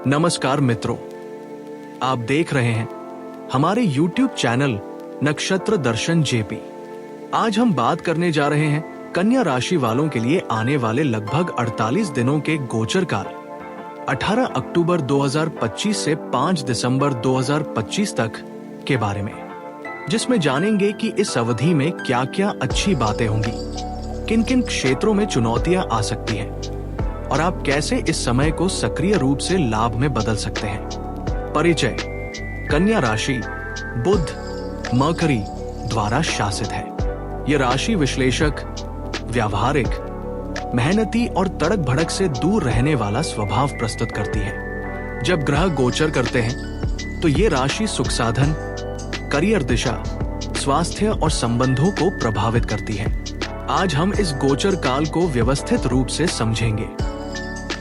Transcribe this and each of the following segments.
नमस्कार मित्रों, आप देख रहे हैं हमारे YouTube चैनल नक्षत्र दर्शन जेपी। आज हम बात करने जा रहे हैं कन्या राशि वालों के लिए आने वाले लगभग 48 दिनों के गोचर काल 18 अक्टूबर 2025 से 5 दिसंबर 2025 तक के बारे में, जिसमें जानेंगे कि इस अवधि में क्या क्या अच्छी बातें होंगी, किन किन क्षेत्रों में चुनौतियां आ सकती हैं और आप कैसे इस समय को सक्रिय रूप से लाभ में बदल सकते हैं। परिचय: कन्या राशि बुध मरकरी द्वारा शासित है। यह राशि विश्लेषक, व्यावहारिक, मेहनती और तड़क भड़क से दूर रहने वाला स्वभाव प्रस्तुत करती है। जब ग्रह गोचर करते हैं तो ये राशि सुख साधन, करियर दिशा, स्वास्थ्य और संबंधों को प्रभावित करती है। आज हम इस गोचर काल को व्यवस्थित रूप से समझेंगे।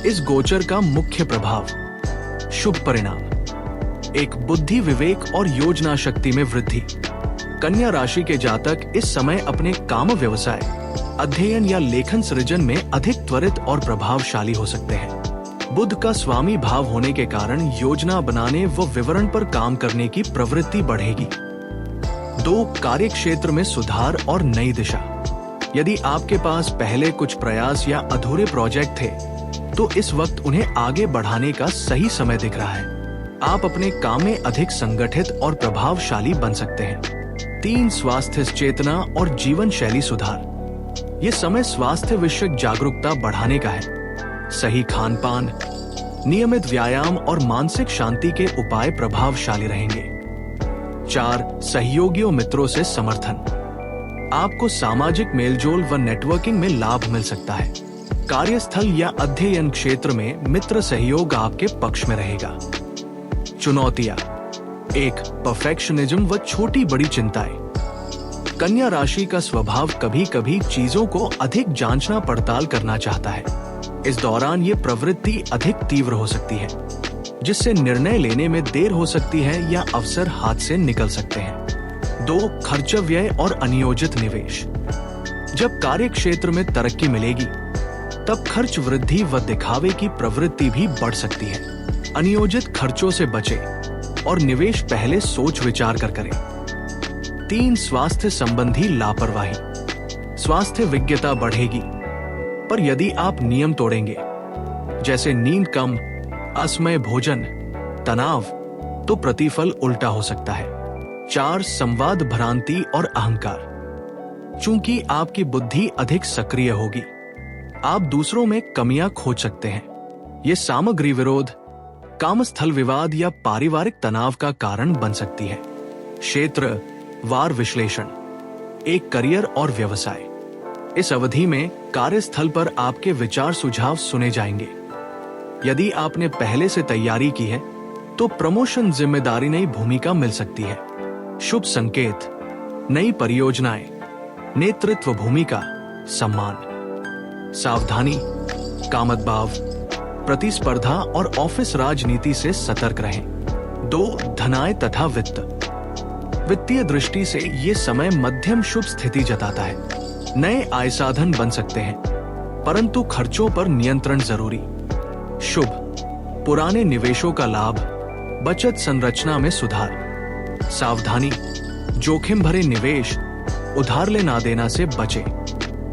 इस गोचर का मुख्य प्रभाव: शुभ परिणाम, एक बुद्धि, विवेक और योजना शक्ति में वृद्धि। कन्या राशि के जातक इस समय अपने काम, व्यवसाय, अध्ययन या लेखन सृजन में अधिक त्वरित और प्रभावशाली हो सकते हैं। बुध का स्वामी भाव होने के कारण योजना बनाने व विवरण पर काम करने की प्रवृत्ति बढ़ेगी। 2. कार्य क्षेत्र में सुधार और नई दिशा। यदि आपके पास पहले कुछ प्रयास या अधूरे प्रोजेक्ट थे तो इस वक्त उन्हें आगे बढ़ाने का सही समय दिख रहा है। आप अपने काम में अधिक संगठित और प्रभावशाली बन सकते हैं। 3. स्वास्थ्य चेतना और जीवन शैली सुधार। ये समय स्वास्थ्य विषयक जागरूकता बढ़ाने का है। सही खान पान, नियमित व्यायाम और मानसिक शांति के उपाय प्रभावशाली रहेंगे। 4. सहयोगियों, मित्रों से समर्थन। आपको सामाजिक मेलजोल व नेटवर्किंग में लाभ मिल सकता है। कार्यस्थल या अध्ययन क्षेत्र में मित्र सहयोग आपके पक्ष में रहेगा। चुनौतियां: 1. परफेक्शनिज्म व छोटी बड़ी चिंताएं। कन्या राशि का स्वभाव कभी कभी चीजों को अधिक जांचना पड़ताल करना चाहता है। इस दौरान ये प्रवृत्ति अधिक तीव्र हो सकती है, जिससे निर्णय लेने में देर हो सकती है या अवसर हाथ से निकल सकते हैं। 2. खर्च, व्यय और अनियोजित निवेश। जब कार्य क्षेत्र में तरक्की मिलेगी तब खर्च वृद्धि व दिखावे की प्रवृत्ति भी बढ़ सकती है। अनियोजित खर्चों से बचें और निवेश पहले सोच विचार कर करें। 3. स्वास्थ्य संबंधी लापरवाही। स्वास्थ्य विज्ञता बढ़ेगी, पर यदि आप नियम तोड़ेंगे, जैसे नींद कम, असमय भोजन, तनाव, तो प्रतिफल उल्टा हो सकता है। 4. संवाद भ्रांति और अहंकार। चूंकि आपकी बुद्धि अधिक सक्रिय होगी, आप दूसरों में कमियां खोज सकते हैं। ये सामग्री विरोध, कामस्थल विवाद या पारिवारिक तनाव का कारण बन सकती है। क्षेत्र वार विश्लेषण: एक करियर और व्यवसाय। इस अवधि में कार्यस्थल पर आपके विचार सुझाव सुने जाएंगे। यदि आपने पहले से तैयारी की है तो प्रमोशन, जिम्मेदारी, नई भूमिका मिल सकती है। शुभ संकेत: नई परियोजनाएं, नेतृत्व भूमिका, सम्मान। सावधानी: कामतभाव, प्रतिस्पर्धा और ऑफिस राजनीति से सतर्क रहें। 2. धनाय तथा वित्त। वित्तीय दृष्टि से ये समय मध्यम शुभ स्थिति जताता है। नए आय साधन बन सकते हैं, परंतु खर्चों पर नियंत्रण जरूरी। शुभ: पुराने निवेशों का लाभ, बचत संरचना में सुधार। सावधानी: जोखिम भरे निवेश, उधार लेना देना से बचें।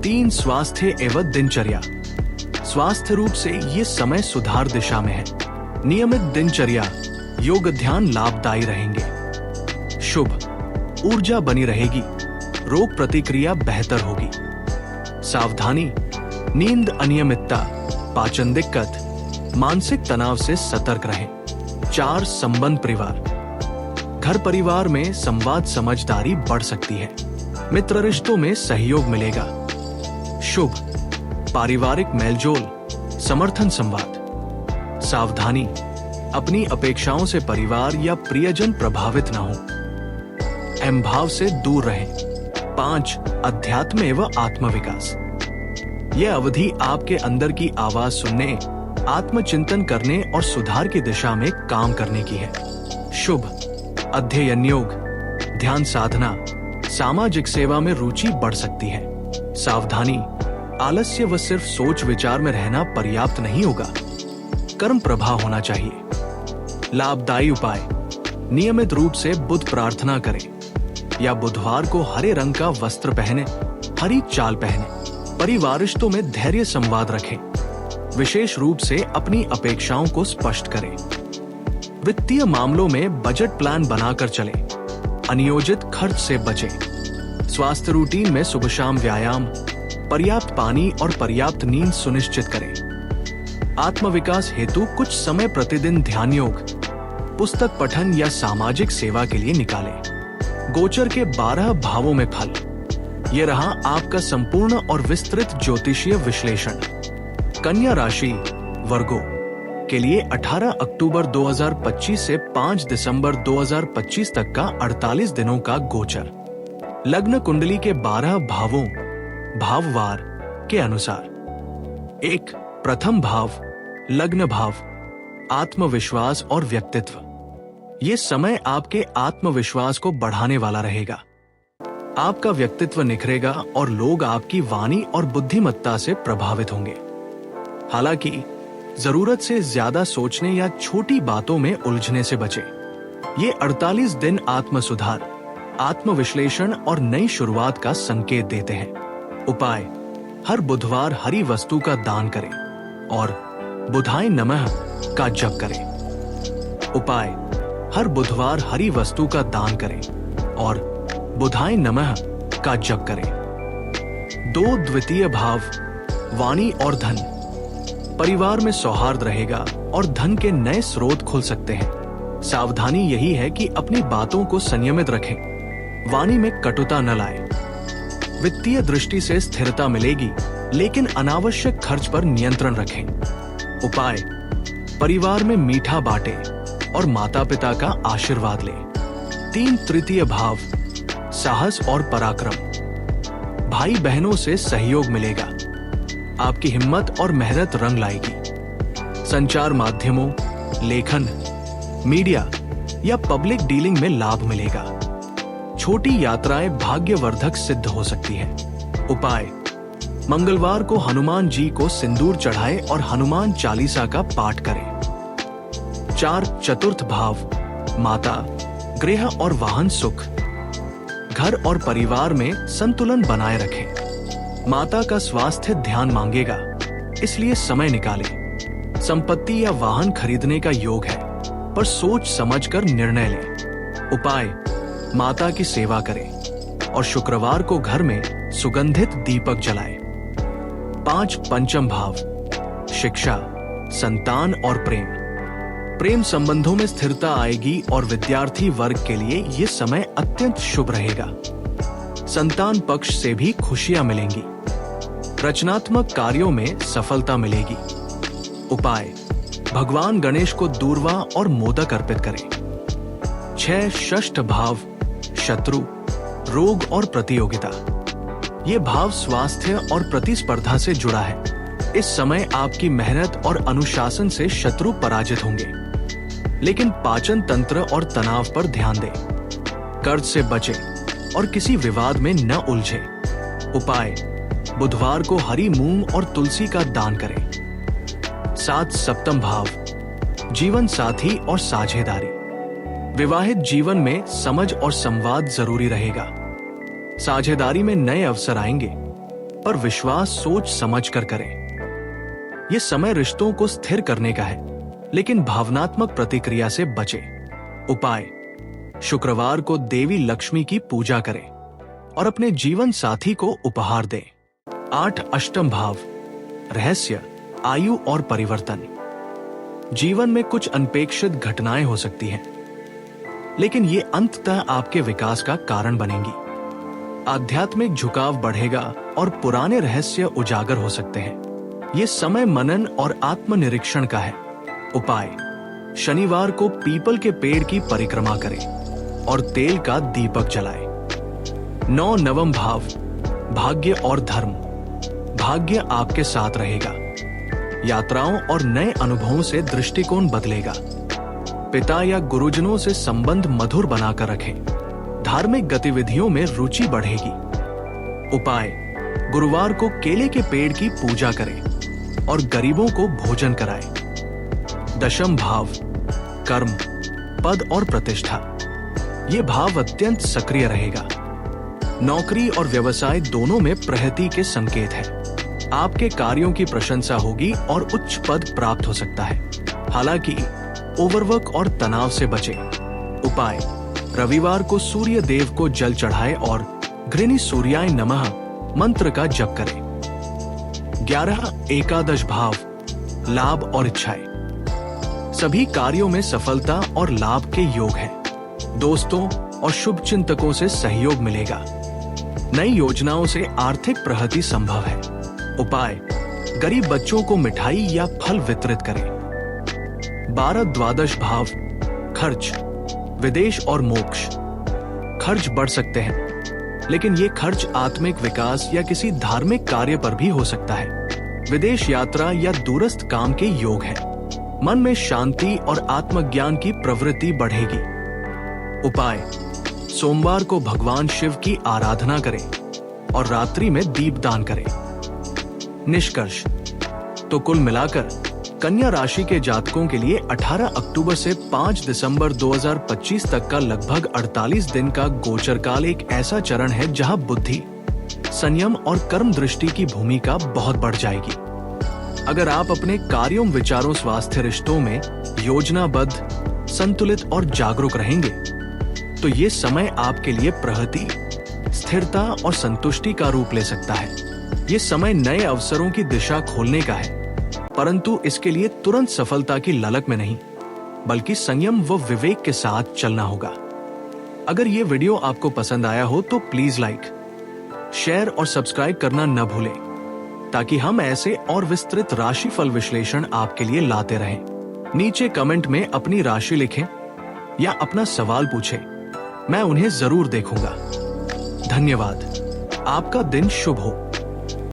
3. स्वास्थ्य एवं दिनचर्या। स्वास्थ्य रूप से ये समय सुधार दिशा में है। नियमित दिनचर्या, योग, ध्यान लाभदायी रहेंगे। शुभ: ऊर्जा बनी रहेगी, रोग प्रतिक्रिया बेहतर होगी। सावधानी: नींद अनियमितता, पाचन दिक्कत, मानसिक तनाव से सतर्क रहें। 4. संबंध परिवार। घर परिवार में संवाद, समझदारी बढ़ सकती है। मित्र रिश्तों में सहयोग मिलेगा। शुभ: पारिवारिक मेलजोल, समर्थन, संवाद। सावधानी: अपनी अपेक्षाओं से परिवार या प्रियजन प्रभावित न हो। अहम भाव से दूर रहें। 5. अध्यात्म एवं आत्मविकास। यह अवधि आपके अंदर की आवाज सुनने, आत्मचिंतन करने और सुधार की दिशा में काम करने की है। शुभ: अध्ययन योग, ध्यान साधना, सामाजिक सेवा में रुचि बढ़ सकती है। सावधानी: आलस्य व सिर्फ सोच विचार में रहना पर्याप्त नहीं होगा। कर्म प्रभाव होना चाहिए। लाभदायी उपाय: नियमित रूप से बुध प्रार्थना करें या बुधवार को हरे रंग का वस्त्र पहने, हरी चाल पहने। परिवारिष्ठों में धैर्य संवाद रखें। विशेष रूप से अपनी अपेक्षाओं को स्पष्ट करें। वित्तीय मामलों में बजट प्लान बनाकर चलें। अनियोजित खर्च से बचें। स्वास्थ्य रूटीन में सुबह शाम व्यायाम, पर्याप्त पानी और पर्याप्त नींद सुनिश्चित करें। आत्मविकास हेतु कुछ समय प्रतिदिन ध्यान योग, पुस्तक पठन या सामाजिक सेवा के लिए निकालें। गोचर के 12 भावों में फल। ये रहा आपका संपूर्ण और विस्तृत ज्योतिषीय विश्लेषण। कन्या राशि वर्गो के लिए 18 अक्टूबर 2025 से 5 दिसंबर 2025 तक का 48 दिनों का गोचर। लग्न कुंडली के 12 भावों भाववार के अनुसार। 1. प्रथम भाव लग्न भाव, आत्मविश्वास और व्यक्तित्व। ये समय आपके आत्मविश्वास को बढ़ाने वाला रहेगा। आपका व्यक्तित्व निखरेगा और लोग आपकी वाणी और बुद्धिमत्ता से प्रभावित होंगे। हालांकि जरूरत से ज्यादा सोचने या छोटी बातों में उलझने से बचें। ये 48 दिन आत्म सुधार, आत्मविश्लेषण और नई शुरुआत का संकेत देते हैं। उपाय: हर बुधवार हरी वस्तु का दान करें और बुधाय नमः का जप करें। उपाय: हर बुधवार हरी वस्तु का दान करें और बुधाय नमः का जप करें। 2. द्वितीय भाव वाणी और धन। परिवार में सौहार्द रहेगा और धन के नए स्रोत खुल सकते हैं। सावधानी यही है कि अपनी बातों को संयमित रखें। वाणी में कटुता न लाएं। वित्तीय दृष्टि से स्थिरता मिलेगी, लेकिन अनावश्यक खर्च पर नियंत्रण रखें। उपाय: परिवार में मीठा बांटें और माता पिता का आशीर्वाद लें। 3. तृतीय भाव साहस और पराक्रम। भाई बहनों से सहयोग मिलेगा। आपकी हिम्मत और मेहनत रंग लाएगी। संचार माध्यमों, लेखन, मीडिया या पब्लिक डीलिंग में लाभ मिलेगा। छोटी यात्राएं भाग्यवर्धक सिद्ध हो सकती है। उपाय: मंगलवार को हनुमान जी को सिंदूर चढ़ाएं और हनुमान चालीसा का पाठ करें। 4. चतुर्थ भाव माता, गृह और वाहन सुख। घर और परिवार में संतुलन बनाए रखें। माता का स्वास्थ्य ध्यान मांगेगा, इसलिए समय निकालें। संपत्ति या वाहन खरीदने का योग है, पर सोच समझकर निर्णय लें। उपाय: माता की सेवा करें और शुक्रवार को घर में सुगंधित दीपक जलाएं। 5. पंचम भाव शिक्षा, संतान और प्रेम। प्रेम संबंधों में स्थिरता आएगी और विद्यार्थी वर्ग के लिए ये समय अत्यंत शुभ रहेगा। संतान पक्ष से भी खुशियां मिलेंगी। रचनात्मक कार्यों में सफलता मिलेगी। उपाय: भगवान गणेश को दूर्वा और मोदक अर्पित करें। 6. षष्ठ भाव शत्रु, रोग और प्रतियोगिता। ये भाव स्वास्थ्य और प्रतिस्पर्धा से जुड़ा है। इस समय आपकी मेहनत और अनुशासन से शत्रु पराजित होंगे, लेकिन पाचन तंत्र और तनाव पर ध्यान दें। कर्ज से बचें और किसी विवाद में न उलझे। उपाय: बुधवार को हरी मूंग और तुलसी का दान करें। 7. सप्तम भाव जीवन साथी और साझेदारी। विवाहित जीवन में समझ और संवाद जरूरी रहेगा। साझेदारी में नए अवसर आएंगे, पर विश्वास सोच समझ कर करें। ये समय रिश्तों को स्थिर करने का है, लेकिन भावनात्मक प्रतिक्रिया से बचें। उपाय: शुक्रवार को देवी लक्ष्मी की पूजा करें और अपने जीवन साथी को उपहार दें। 8. अष्टम भाव रहस्य, आयु और परिवर्तन। जीवन में कुछ अनपेक्षित घटनाएं हो सकती हैं, लेकिन ये अंततः आपके विकास का कारण बनेंगी। आध्यात्मिक झुकाव बढ़ेगा और पुराने रहस्य उजागर हो सकते हैं। ये समय मनन और आत्मनिरीक्षण का है। उपाय: शनिवार को पीपल के पेड़ की परिक्रमा करें और तेल का दीपक जलाएं। 9. नवम भाव भाग्य और धर्म। भाग्य आपके साथ रहेगा। यात्राओं और नए अनुभवों से दृष्टिकोण बदलेगा। पिता या गुरुजनों से संबंध मधुर बनाकर रखें। धार्मिक गतिविधियों में रुचि बढ़ेगी। उपाय: गुरुवार को केले के पेड़ की पूजा करें और गरीबों को भोजन कराएं। 10वां भाव कर्म, पद और प्रतिष्ठा। ये भाव अत्यंत सक्रिय रहेगा। नौकरी और व्यवसाय दोनों में प्रगति के संकेत है। आपके कार्यों की प्रशंसा होगी और उच्च पद प्राप्त हो सकता है। हालांकि ओवरवर्क और तनाव से बचें। उपाय: रविवार को सूर्य देव को जल चढ़ाएं और घृणी सूर्याय नमः मंत्र का जप करें। 11 एकादश भाव, लाभ और इच्छाएं। सभी कार्यों में सफलता और लाभ के योग हैं। दोस्तों और शुभ चिंतकों से सहयोग मिलेगा। नई योजनाओं से आर्थिक प्रगति संभव है। उपाय: गरीब बच्चों को मिठाई या फल वितरित करें। 12 द्वादश भाव, खर्च, विदेश और मोक्ष। खर्च बढ़ सकते हैं, लेकिन ये खर्च आत्मिक विकास या किसी धार्मिक कार्य पर भी हो सकता है। विदेश यात्रा या दूरस्थ काम के योग है। मन में शांति और आत्मज्ञान की प्रवृत्ति बढ़ेगी। उपाय: सोमवार को भगवान शिव की आराधना करें और रात्रि में दीपदान करें। निष्कर्ष: तो कुल मिलाकर कन्या राशि के जातकों के लिए 18 अक्टूबर से 5 दिसंबर 2025 तक का लगभग 48 दिन का गोचर काल एक ऐसा चरण है जहां बुद्धि, संयम और कर्म दृष्टि की भूमिका बहुत बढ़ जाएगी। अगर आप अपने कार्यों, विचारों, स्वास्थ्य, रिश्तों में योजनाबद्ध, संतुलित और जागरूक रहेंगे, तो ये समय आपके लिए प्रगति, स्थिरता और संतुष्टि का रूप ले सकता है। ये समय नए अवसरों की दिशा खोलने का है, परंतु इसके लिए तुरंत सफलता की ललक में नहीं, बल्कि संयम व विवेक के साथ चलना होगा। अगर ये वीडियो आपको पसंद आया हो तो प्लीज लाइक, शेयर और सब्सक्राइब करना न भूलें, ताकि हम ऐसे और विस्तृत राशिफल विश्लेषण आपके लिए लाते रहें। नीचे कमेंट में अपनी राशि लिखें या अपना सवाल पूछें, मैं उन्हें जरूर देखूंगा। धन्यवाद। आपका दिन शुभ हो।